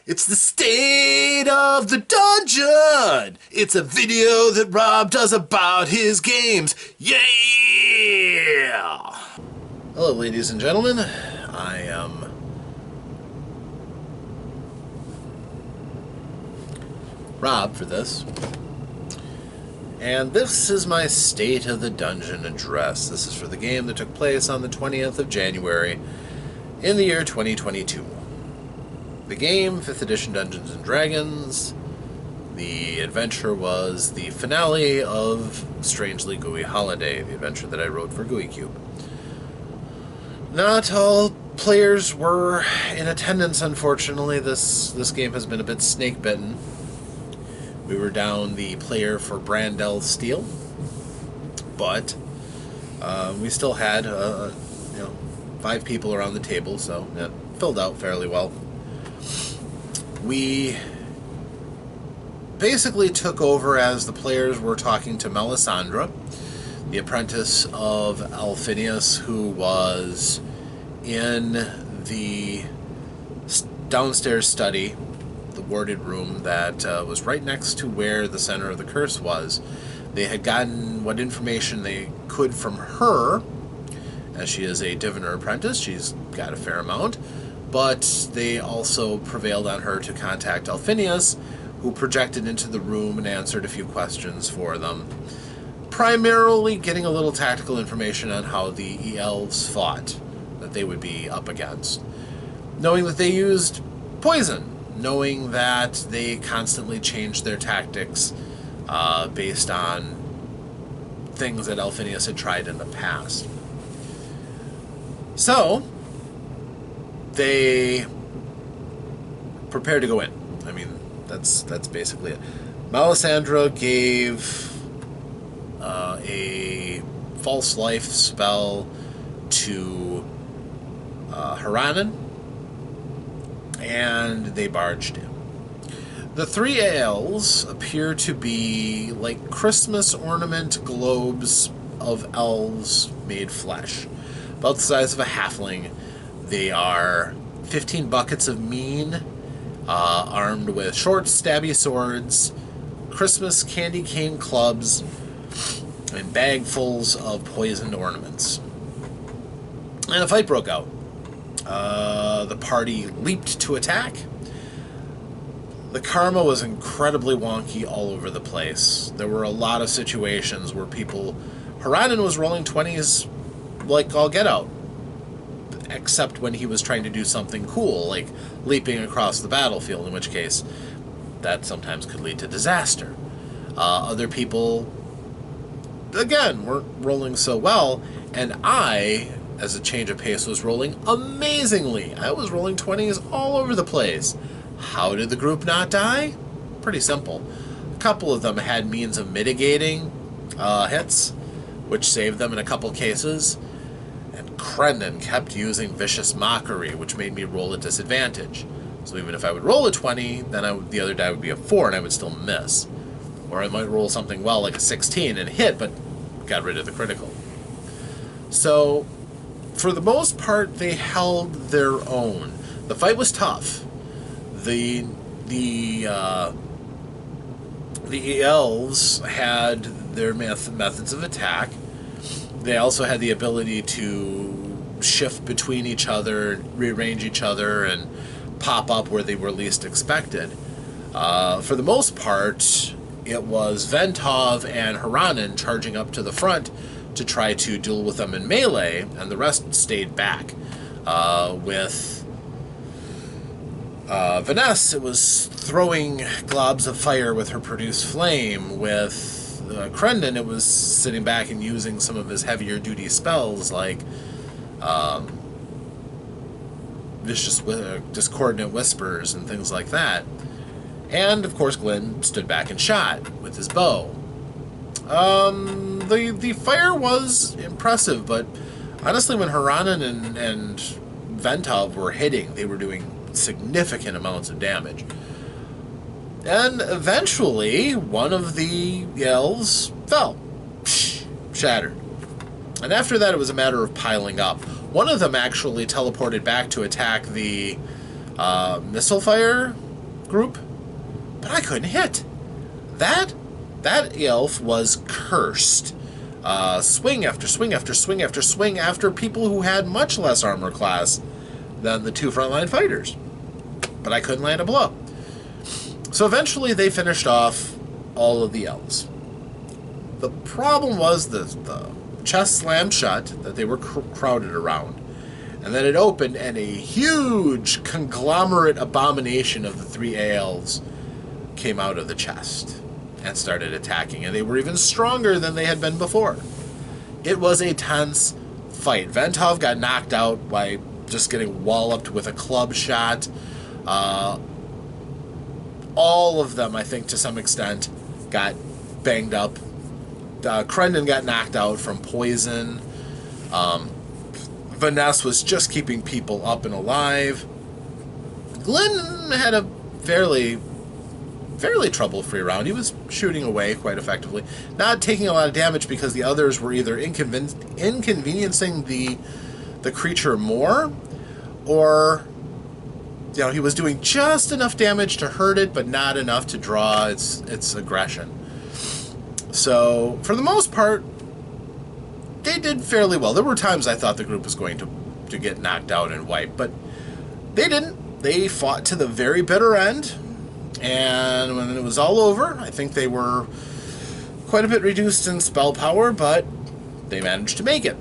It's the state of the dungeon. It's a video that Rob does about his games. Yeah! Hello, ladies and gentlemen. I am Rob for this. And this is my State of the Dungeon address. This is for the game that took place on the 20th of January in the year 2022. The game, 5th edition Dungeons & Dragons. The adventure was the finale of Strangely Gooey Holiday, the adventure that I wrote for Gooey Cube. Not all players were in attendance, unfortunately. This game has been a bit snake-bitten. We were down the player for Brandel Steel, but we still had 5 people around the table, so it filled out fairly well. We basically took over as the players were talking to Melisandre, the apprentice of Alphinius, who was in the downstairs study, the warded room that was right next to where the center of the curse was. They had gotten what information they could from her, as she is a diviner apprentice. She's got a fair amount. But they also prevailed on her to contact Alphinius, who projected into the room and answered a few questions for them, primarily getting a little tactical information on how the elves fought that they would be up against. Knowing that they used poison, knowing that they constantly changed their tactics based on things that Alphinius had tried in the past. So they prepared to go in. I mean, that's basically it. Melisandre gave a false life spell to Haranen, and they barged in. The 3 elves appear to be like Christmas ornament globes of elves made flesh, about the size of a halfling. They are 15 buckets of mean, armed with short, stabby swords, Christmas candy cane clubs, and bagfuls of poisoned ornaments. And a fight broke out. The party leaped to attack. The karma was incredibly wonky all over the place. There were a lot of situations where Haranen was rolling 20s like all get out, except when he was trying to do something cool, like leaping across the battlefield, in which case that sometimes could lead to disaster. Other people, again, weren't rolling so well, and I, as a change of pace, was rolling amazingly. I was rolling 20s all over the place. How did the group not die? Pretty simple. A couple of them had means of mitigating hits, which saved them in a couple cases. Krendon kept using Vicious Mockery, which made me roll at disadvantage. So even if I would roll a 20, then the other die would be a 4, and I would still miss. Or I might roll something well, like a 16, and hit, but got rid of the critical. So, for the most part, they held their own. The fight was tough. The elves had their methods of attack. They also had the ability to shift between each other, rearrange each other, and pop up where they were least expected. For the most part, it was Ventov and Haranen charging up to the front to try to duel with them in melee, and the rest stayed back. With Vanessa, it was throwing globs of fire with her produce flame. With Krendon, it was sitting back and using some of his heavier duty spells like discordant whispers and things like that. And of course Glenn stood back and shot with his bow. The fire was impressive, but honestly when Haranen and Ventov were hitting, they were doing significant amounts of damage. And eventually, one of the elves fell. Shattered. And after that, it was a matter of piling up. One of them actually teleported back to attack the missile fire group, but I couldn't hit. That elf was cursed. Swing after swing after swing after swing after people who had much less armor class than the two frontline fighters. But I couldn't land a blow. So eventually they finished off all of the elves. The problem was the chest slammed shut that they were crowded around. And then it opened, and a huge conglomerate abomination of the three elves came out of the chest and started attacking. And they were even stronger than they had been before. It was a tense fight. Ventov got knocked out by just getting walloped with a club shot. All of them, I think, to some extent, got banged up. Crendon got knocked out from poison. Vanessa was just keeping people up and alive. Glenn had a fairly trouble-free round. He was shooting away quite effectively, not taking a lot of damage because the others were either inconveniencing the creature more, or he was doing just enough damage to hurt it, but not enough to draw its aggression. So, for the most part, they did fairly well. There were times I thought the group was going to get knocked out and wiped, but they didn't. They fought to the very bitter end, and when it was all over, I think they were quite a bit reduced in spell power, but they managed to make it.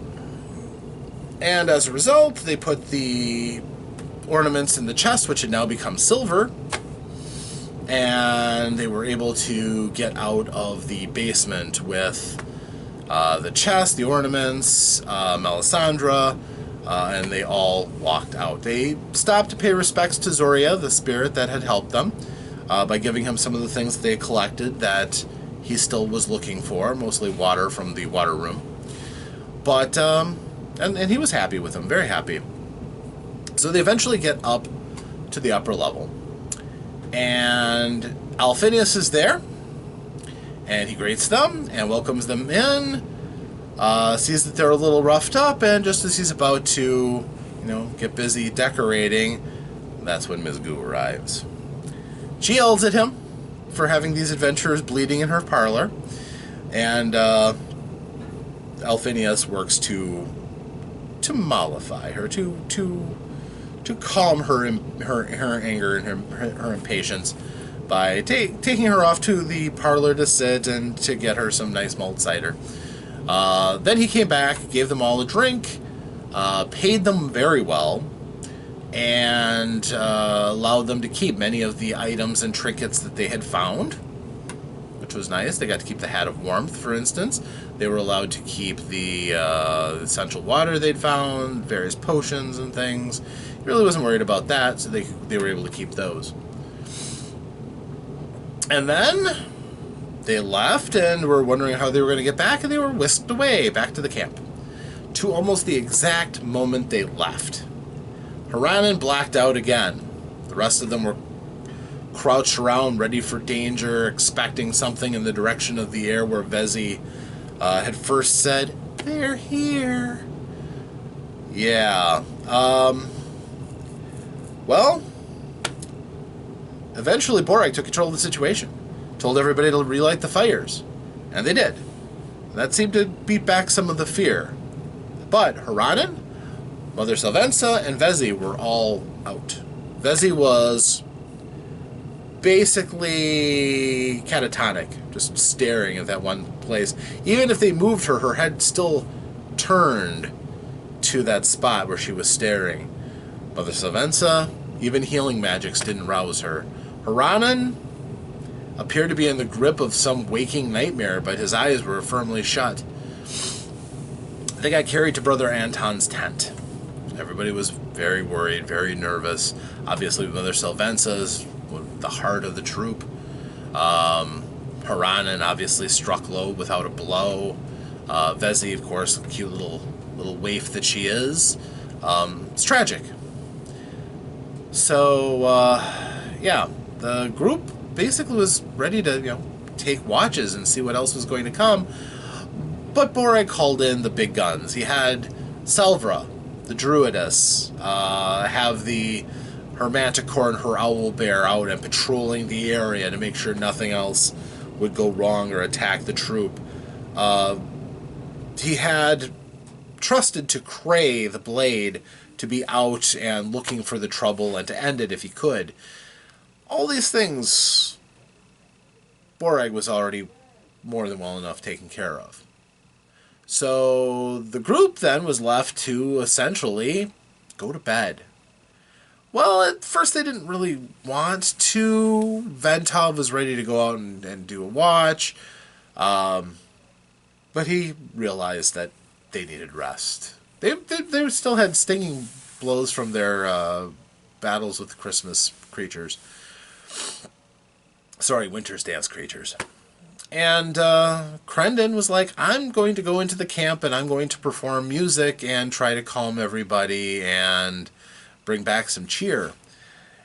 And as a result, they put the ornaments in the chest, which had now become silver, and they were able to get out of the basement with the chest, the ornaments, Melisandre, and they all walked out. They stopped to pay respects to Zoria, the spirit that had helped them, by giving him some of the things they collected that he still was looking for, mostly water from the water room. But, and he was happy with them, very happy. So they eventually get up to the upper level. And Alphinius is there, and he greets them and welcomes them in, sees that they're a little roughed up, and just as he's about to, get busy decorating, that's when Ms. Goo arrives. She yells at him for having these adventurers bleeding in her parlor, and Alphinius works to mollify her, to calm her anger and her impatience by taking her off to the parlor to sit and to get her some nice mulled cider. Then he came back, gave them all a drink, paid them very well, and allowed them to keep many of the items and trinkets that they had found, which was nice. They got to keep the Hat of Warmth, for instance. They were allowed to keep the essential water they'd found, various potions and things. He really wasn't worried about that, so they were able to keep those. And then they left and were wondering how they were going to get back, and they were whisked away back to the camp. To almost the exact moment they left. Haranen blacked out again. The rest of them were crouched around, ready for danger, expecting something in the direction of the air where Vezi had first said, "They're here." Yeah. Well, eventually Borak took control of the situation. Told everybody to relight the fires. And they did. That seemed to beat back some of the fear. But Haranen, Mother Salvenza, and Vezi were all out. Vezi was basically catatonic, just staring at that one place. Even if they moved her, her head still turned to that spot where she was staring. Mother Salvenza, even healing magics didn't rouse her. Haranen appeared to be in the grip of some waking nightmare, but his eyes were firmly shut. They got carried to Brother Anton's tent. Everybody was very worried, very nervous. Obviously, Mother Salvenza's the heart of the troop. Haranen obviously struck low without a blow. Vezi, of course, cute little waif that she is. It's tragic. So, yeah, the group basically was ready to, take watches and see what else was going to come. But Borak called in the big guns. He had Selvra, the Druidess, have the her manticore and her owl bear out and patrolling the area to make sure nothing else would go wrong or attack the troop. He had trusted to Cray, the blade, to be out and looking for the trouble and to end it if he could. All these things Borag was already more than well enough taken care of. So the group then was left to essentially go to bed. Well, at first they didn't really want to. Ventov was ready to go out and do a watch. But he realized that they needed rest. They still had stinging blows from their battles with Christmas creatures. Sorry, Winter's Dance creatures. And Crendon was like, I'm going to go into the camp and I'm going to perform music and try to calm everybody and bring back some cheer.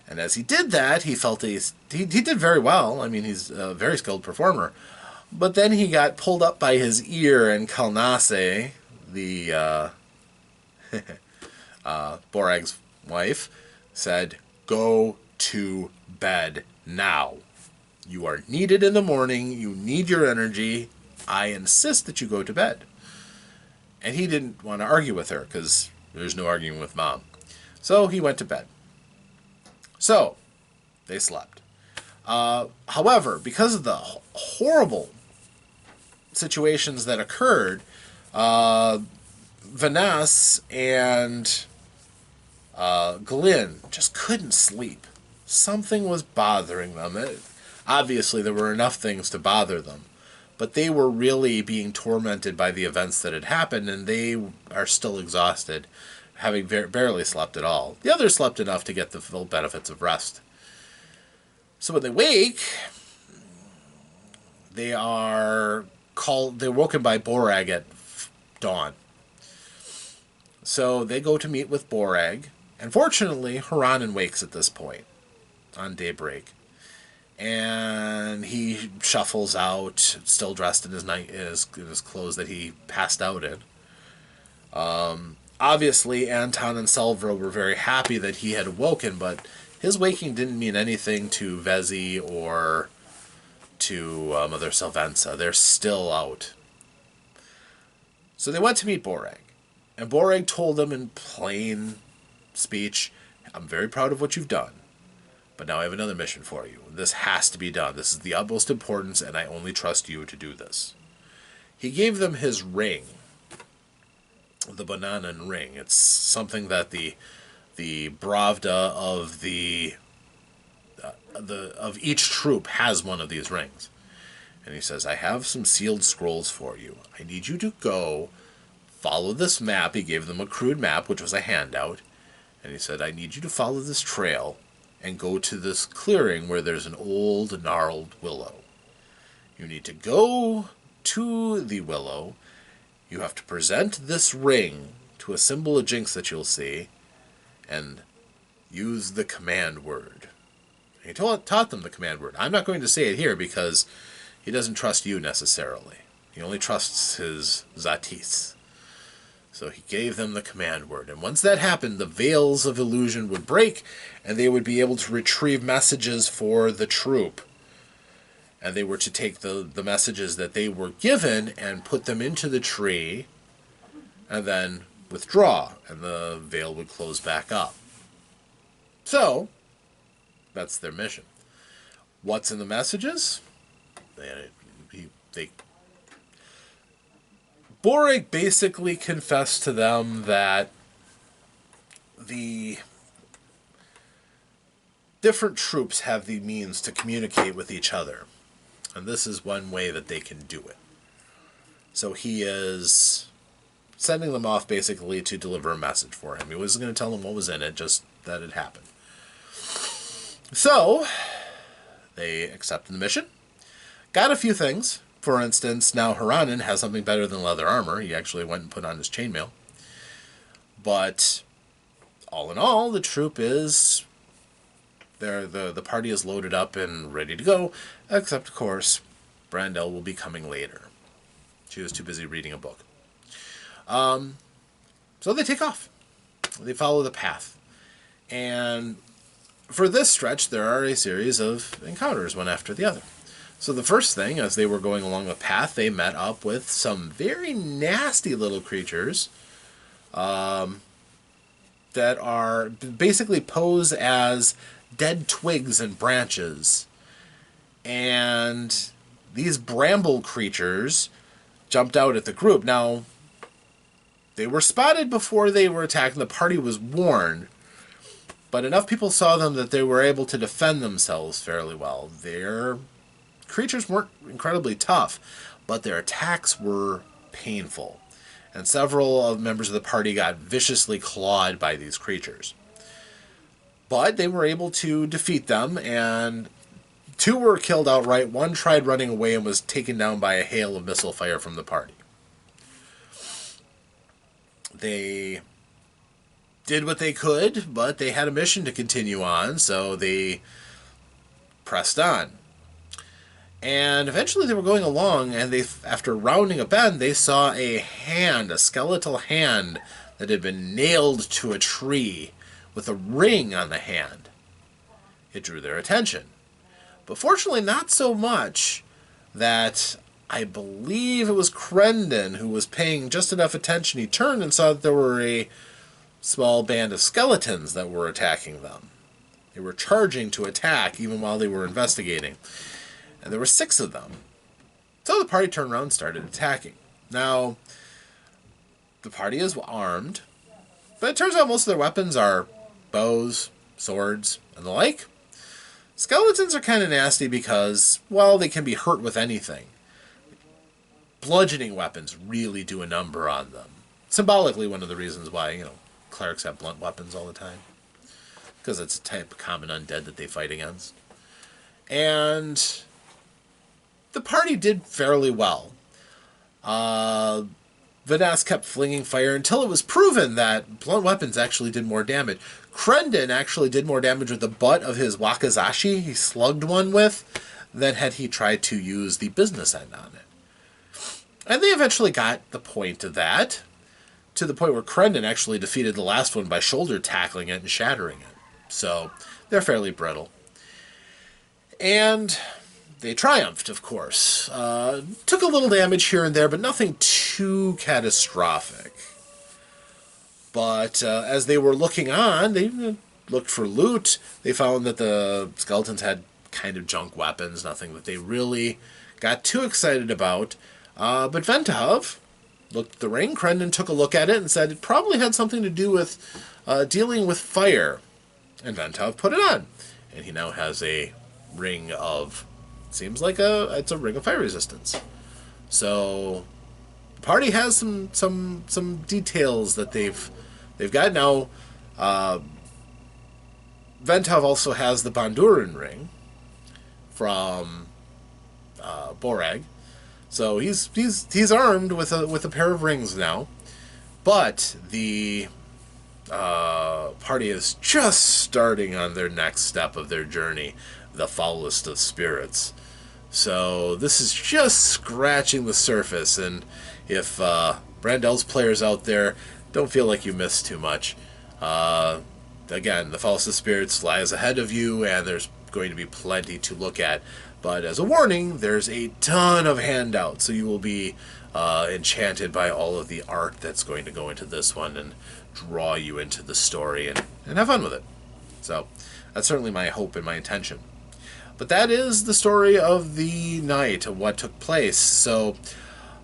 And as he did that, he felt he did very well. I mean, he's a very skilled performer. But then he got pulled up by his ear, and Kalnase, the Borag's wife, said, "Go to bed now. You are needed in the morning. You need your energy. I insist that you go to bed." And he didn't want to argue with her, because there's no arguing with Mom. So he went to bed. So they slept. However, because of the horrible situations that occurred, Vanessa and Glynn just couldn't sleep. Something was bothering them. Obviously, there were enough things to bother them, but they were really being tormented by the events that had happened, and they are still exhausted, having barely slept at all. The others slept enough to get the full benefits of rest. So when they wake, they're woken by Borag at dawn. So they go to meet with Borag, and fortunately, Haranen wakes at this point, on daybreak. And he shuffles out, still dressed in his clothes that he passed out in. Obviously, Anton and Selvra were very happy that he had awoken, but his waking didn't mean anything to Vezi or to Mother Selvenza. They're still out. So they went to meet Borag. And Borag told them in plain speech, "I'm very proud of what you've done, but now I have another mission for you. This has to be done. This is the utmost importance, and I only trust you to do this." He gave them his ring, the Bananan ring. It's something that the Bravda of each troop has one of these rings. And he says, "I have some sealed scrolls for you. I need you to go follow this map." He gave them a crude map, which was a handout. And he said, "I need you to follow this trail and go to this clearing where there's an old gnarled willow. You need to go to the willow. You have to present this ring to a symbol of Jinx that you'll see and use the command word." He taught them the command word. I'm not going to say it here because he doesn't trust you necessarily. He only trusts his Zatis. So he gave them the command word. And once that happened, the veils of illusion would break, and they would be able to retrieve messages for the troop. And they were to take the messages that they were given and put them into the tree, and then withdraw, and the veil would close back up. So, that's their mission. What's in the messages? Borag basically confessed to them that the different troops have the means to communicate with each other. And this is one way that they can do it. So he is sending them off basically to deliver a message for him. He wasn't going to tell them what was in it, just that it happened. So they accepted the mission. Got a few things. For instance, now Haranen has something better than leather armor. He actually went and put on his chainmail. But all in all, the troop is there. The party is loaded up and ready to go. Except, of course, Brandel will be coming later. She was too busy reading a book. So they take off. They follow the path. And for this stretch, there are a series of encounters, one after the other. So the first thing, as they were going along the path, they met up with some very nasty little creatures that are basically pose as dead twigs and branches. And these bramble creatures jumped out at the group. Now, they were spotted before they were attacked, and the party was warned. But enough people saw them that they were able to defend themselves fairly well. Their creatures weren't incredibly tough, but their attacks were painful. And several of members of the party got viciously clawed by these creatures. But they were able to defeat them, and 2 were killed outright. 1 tried running away and was taken down by a hail of missile fire from the party. They did what they could, but they had a mission to continue on, so they pressed on. And eventually they were going along, and after rounding a bend, they saw a hand, a skeletal hand, that had been nailed to a tree with a ring on the hand. It drew their attention. But fortunately not so much that I believe it was Crendon who was paying just enough attention. He turned and saw that there were a small band of skeletons that were attacking them. They were charging to attack even while they were investigating. And there were 6 of them. So the party turned around and started attacking. Now, the party is armed, but it turns out most of their weapons are bows, swords, and the like. Skeletons are kind of nasty because, well, they can be hurt with anything. Bludgeoning weapons really do a number on them. Symbolically, one of the reasons why, clerics have blunt weapons all the time. Because it's a type of common undead that they fight against. And the party did fairly well. Vinas kept flinging fire until it was proven that blunt weapons actually did more damage. Crendon actually did more damage with the butt of his wakizashi he slugged one with than had he tried to use the business end on it. And they eventually got the point of that, to the point where Crendon actually defeated the last one by shoulder tackling it and shattering it. So they're fairly brittle. And they triumphed, of course. Took a little damage here and there, but nothing too catastrophic. But as they were looking on, they looked for loot. They found that the skeletons had kind of junk weapons, nothing that they really got too excited about. But Ventov looked at the ring. Crendon took a look at it and said it probably had something to do with dealing with fire. And Ventov put it on. And he now has a ring of... Seems like it's a ring of fire resistance. So the party has some details that they've got now. Ventov also has the Bonduran ring from Borag. So he's armed with a pair of rings now. But the party is just starting on their next step of their journey, the foulest of spirits. So this is just scratching the surface, and if Brandel's players out there, don't feel like you missed too much. Again, the foulest of spirits lies ahead of you, and there's going to be plenty to look at. But as a warning, there's a ton of handouts, so you will be enchanted by all of the art that's going to go into this one and draw you into the story and have fun with it. So that's certainly my hope and my intention. But that is the story of the night, of what took place. So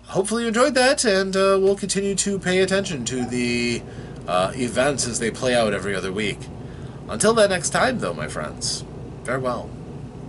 hopefully you enjoyed that, and we'll continue to pay attention to the events as they play out every other week. Until that next time, though, my friends, farewell.